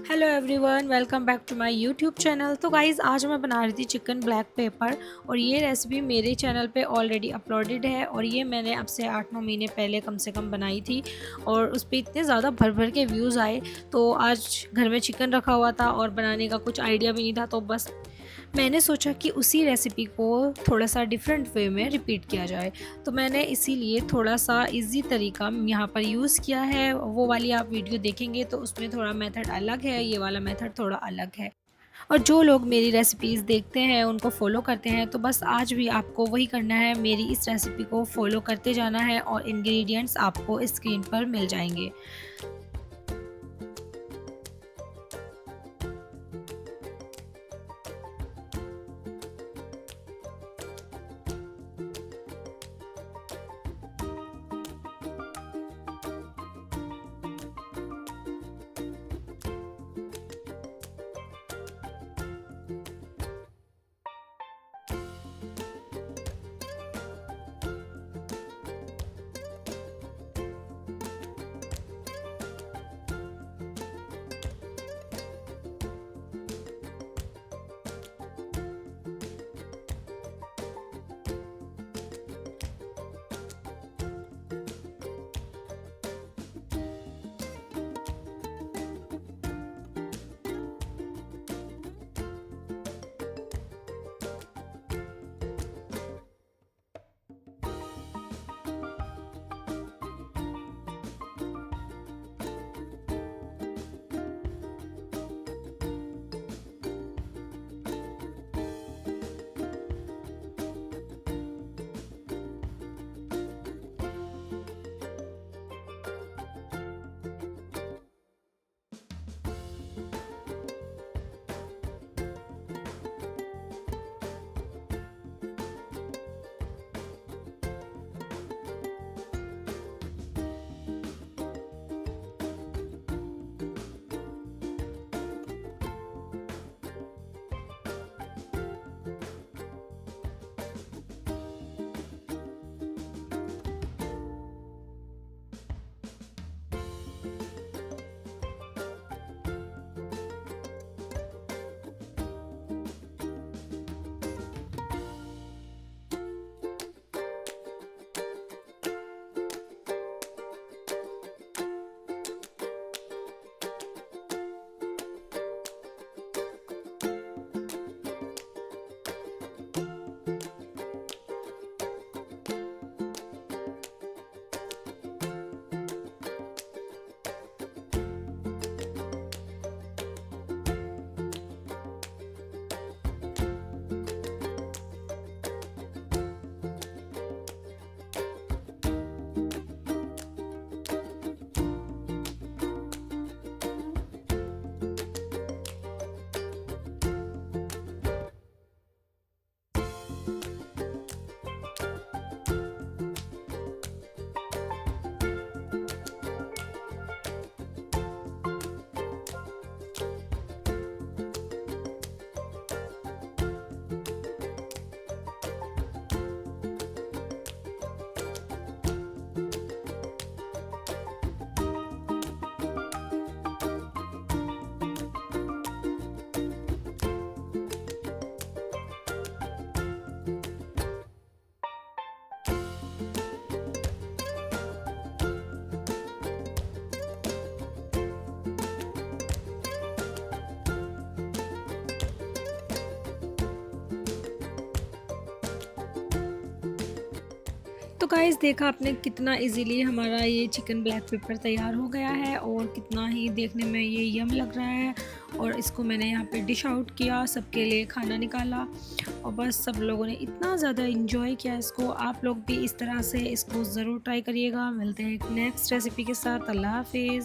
Hello everyone, welcome back to my YouTube channel. तो guys, आज मैं बना रही थी चिकन ब्लैक पेपर और ये रेसिपी मेरे चैनल पे ऑलरेडी अपलोडेड है और ये मैंने अब से 8-9 महीने पहले कम से कम बनाई थी और उस पे इतने ज़्यादा भर भर के व्यूज़ आए। तो आज घर में चिकन रखा हुआ था और बनाने का कुछ आइडिया भी नहीं था, तो बस मैंने सोचा कि उसी रेसिपी को थोड़ा-सा डिफरेंट वे में रिपीट किया जाए। तो मैंने इसीलिए थोड़ा-सा ईज़ी तरीका यहाँ पर यूज़ किया है। वो वाली आप वीडियो देखेंगे तो उसमें थोड़ा मेथड अलग है, ये वाला मेथड थोड़ा अलग है। और जो लोग मेरी रेसिपीज़ देखते हैं, उनको फ़ॉलो करते हैं, तो बस आज भी आपको वही करना है, मेरी इस रेसिपी को फ़ॉलो करते जाना है और इंग्रीडिएंट्स आपको स्क्रीन पर मिल जाएँगे। तो गाइस, देखा आपने कितना इजीली हमारा ये चिकन ब्लैक पेपर तैयार हो गया है और कितना ही देखने में ये यम लग रहा है। और इसको मैंने यहाँ पे डिश आउट किया, सबके लिए खाना निकाला और बस सब लोगों ने इतना ज़्यादा इन्जॉय किया इसको। आप लोग भी इस तरह से इसको ज़रूर ट्राई करिएगा। मिलते हैं एक नेक्स्ट रेसिपी के साथ। अल्लाह हाफिज़।